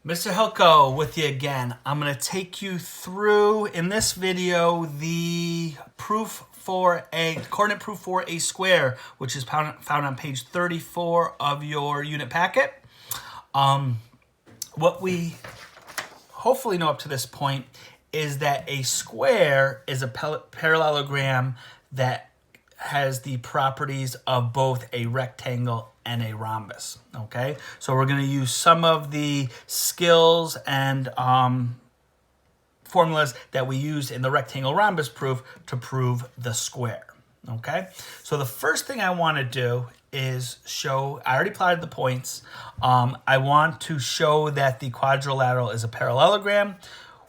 Mr. Hilko with you again. I'm going to take you through, in this video, the coordinate proof for a square, which is found on page 34 of your unit packet. What we hopefully know up to this point is that a square is a parallelogram that has the properties of both a rectangle and a rhombus. Okay, so we're going to use some of the skills and formulas that we used in the rectangle rhombus proof to prove the square. Okay, so the first thing I want to do is show, I already plotted the points. I want to show that the quadrilateral is a parallelogram,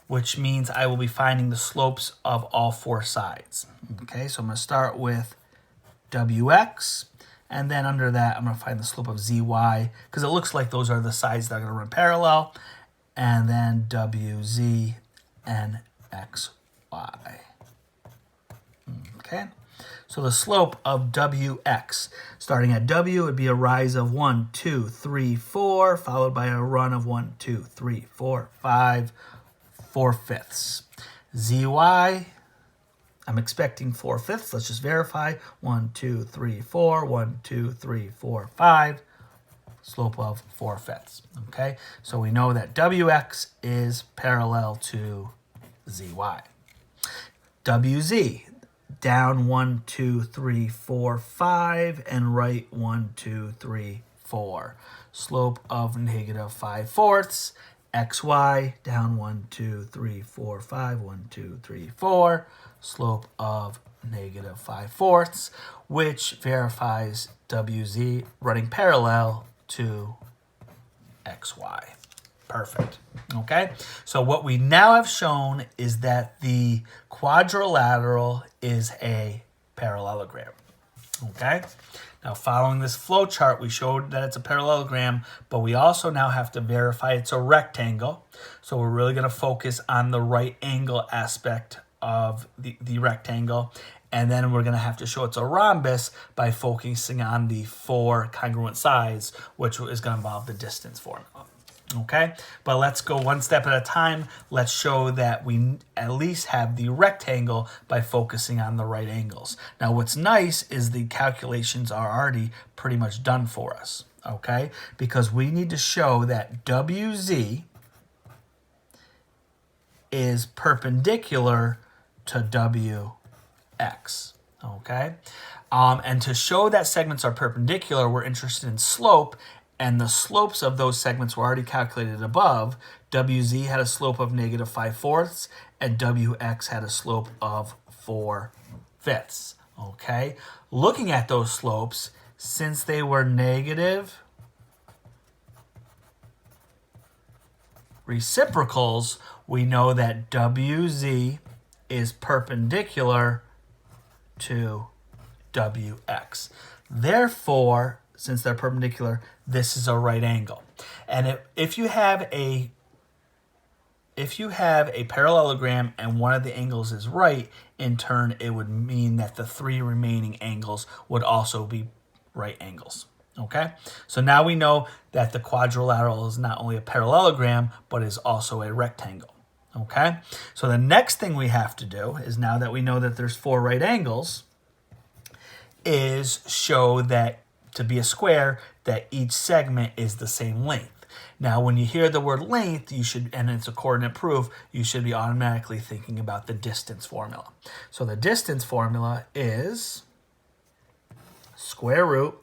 which means I will be finding the slopes of all four sides. Okay, so I'm going to start with WX, and then under that I'm going to find the slope of ZY, because it looks like those are the sides that are going to run parallel, and then WZ and XY. Okay, so the slope of WX, starting at W, would be a rise of 1, 2, 3, 4, followed by a run of 1, 2, 3, 4, 5, 4/5. ZY, I'm expecting 4/5. Let's just verify. 1, 2, 3, 4. 1, 2, 3, 4, 5. Slope of 4/5. Okay, so we know that WX is parallel to ZY. WZ, down 1, 2, 3, 4, 5, and right 1, 2, 3, 4. Slope of negative 5/4. XY, down 1, 2, 3, 4, 5, 1, 2, 3, 4. Slope of negative 5/4, which verifies WZ running parallel to XY. Perfect. Okay, so what we now have shown is that the quadrilateral is a parallelogram. Okay, now following this flow chart, we showed that it's a parallelogram, but we also now have to verify it's a rectangle. So we're really going to focus on the right angle aspect of the rectangle, and then we're going to have to show it's a rhombus by focusing on the four congruent sides, which is going to involve the distance formula. Okay, but let's go one step at a time. Let's show that we at least have the rectangle by focusing on the right angles. Now, what's nice is the calculations are already pretty much done for us, okay? Because we need to show that WZ is perpendicular to WX, okay? And to show that segments are perpendicular, we're interested in slope, and the slopes of those segments were already calculated above. WZ had a slope of negative 5/4, and WX had a slope of 4/5. Okay, looking at those slopes, since they were negative reciprocals, we know that WZ is perpendicular to WX. Therefore, since they're perpendicular, this is a right angle. And if you have a parallelogram and one of the angles is right, in turn, it would mean that the three remaining angles would also be right angles. Okay, so now we know that the quadrilateral is not only a parallelogram, but is also a rectangle. Okay, so the next thing we have to do is, now that we know that there's four right angles, is show that to be a square, that each segment is the same length. Now, when you hear the word length, and it's a coordinate proof, you should be automatically thinking about the distance formula. So the distance formula is square root.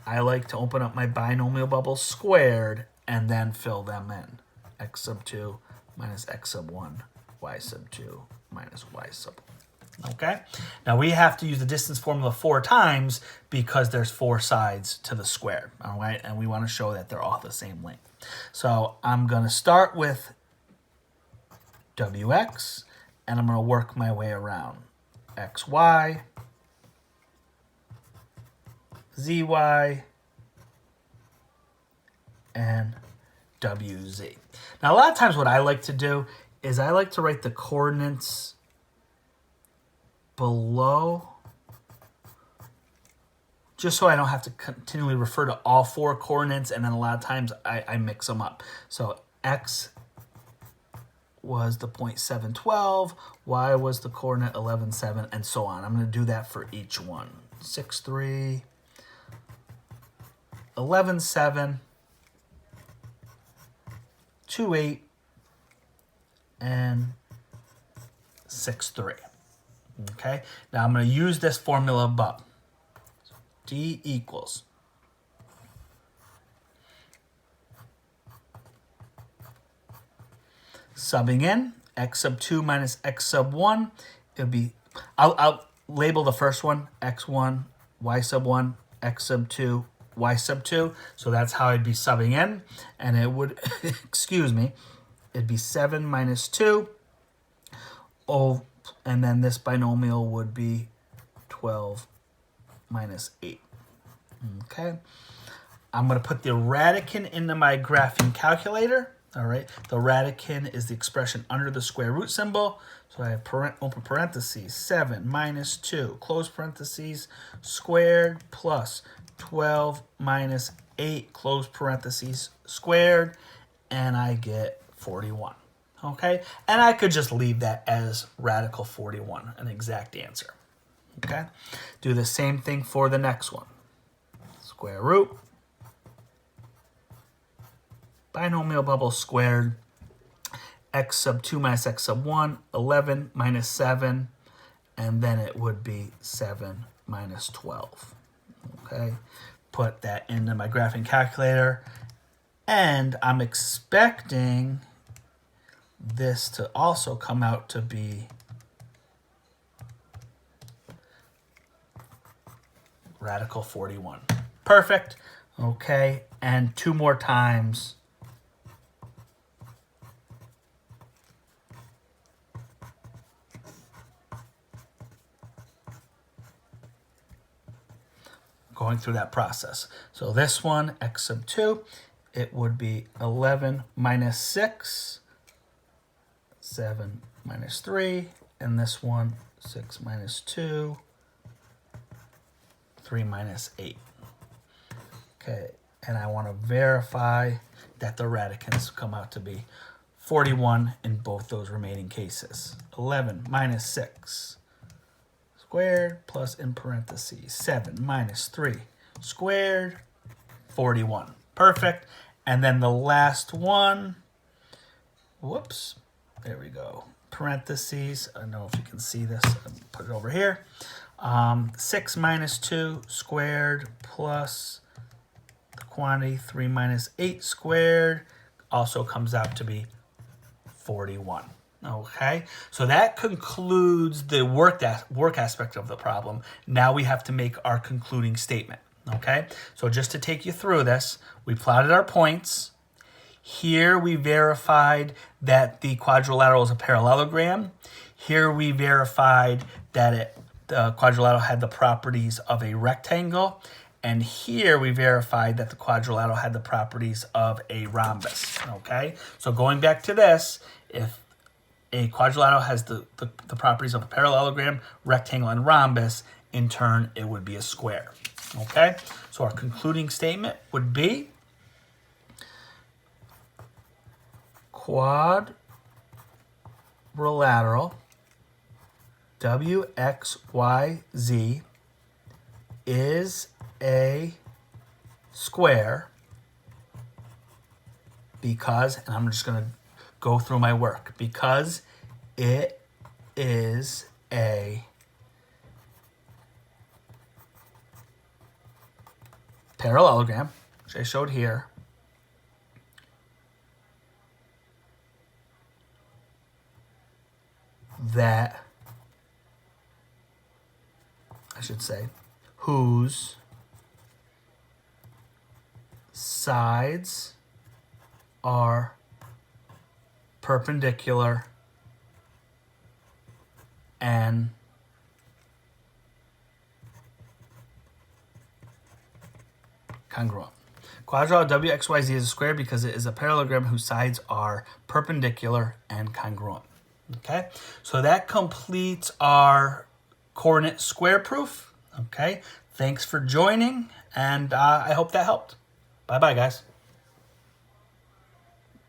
I like to open up my binomial bubbles squared and then fill them in. X sub 2 minus X sub 1, Y sub 2 minus Y sub 1. Okay, now we have to use the distance formula 4 times because there's 4 sides to the square, all right? And we want to show that they're all the same length. So I'm going to start with WX, and I'm going to work my way around. XY, ZY, and WZ. Now, a lot of times what I like to do is I like to write the coordinates below, just so I don't have to continually refer to all 4 coordinates, and then a lot of times I mix them up. So x was the point 712, y was the coordinate 11.7, and so on. I'm going to do that for each one. 6.3, 11.7, 2.8, and 6.3. Okay, now I'm going to use this formula above. D equals subbing in x sub 2 minus x sub 1. It'll be, I'll label the first one x1, y sub 1, x sub 2, y sub 2. So that's how I'd be subbing in. And it would, excuse me, it'd be 7 minus 2. Oh, and then this binomial would be 12 minus 8. Okay. I'm going to put the radicand into my graphing calculator. All right, the radicand is the expression under the square root symbol. So I have open parentheses, 7 minus 2, close parentheses, squared, plus 12 minus 8, close parentheses, squared, and I get 41. Okay, and I could just leave that as radical 41, an exact answer. Okay, do the same thing for the next one. Square root. Binomial bubble squared, x sub 2 minus x sub 1, 11 minus 7, and then it would be 7 minus 12. Okay, put that into my graphing calculator, and I'm expecting this to also come out to be radical 41. Perfect. Okay, and 2 more times. Going through that process. So this one, x sub 2, it would be 11 minus 6, 7 minus 3, and this one, 6 minus 2, 3 minus 8. Okay, and I want to verify that the radicands come out to be 41 in both those remaining cases. 11 minus 6 squared plus in parentheses 7 minus 3 squared, 41. Perfect. And then the last one, whoops, there we go. Parentheses, I don't know if you can see this, I'll put it over here. 6 minus 2 squared plus the quantity 3 minus 8 squared also comes out to be 41. Okay, so that concludes the work aspect of the problem. Now we have to make our concluding statement. Okay, so just to take you through this, we plotted our points. Here we verified that the quadrilateral is a parallelogram. Here we verified that the quadrilateral had the properties of a rectangle. And here we verified that the quadrilateral had the properties of a rhombus. Okay, so going back to this, if a quadrilateral has the properties of a parallelogram, rectangle, and rhombus, in turn, it would be a square. Okay, so our concluding statement would be quadrilateral WXYZ is a square because, and I'm just going to go through my work, because it is a parallelogram, which I showed here, that, I should say, whose sides are perpendicular and congruent. Quadrilateral WXYZ is a square because it is a parallelogram whose sides are perpendicular and congruent. Okay, so that completes our coordinate square proof. Okay, thanks for joining, and I hope that helped. Bye-bye, guys.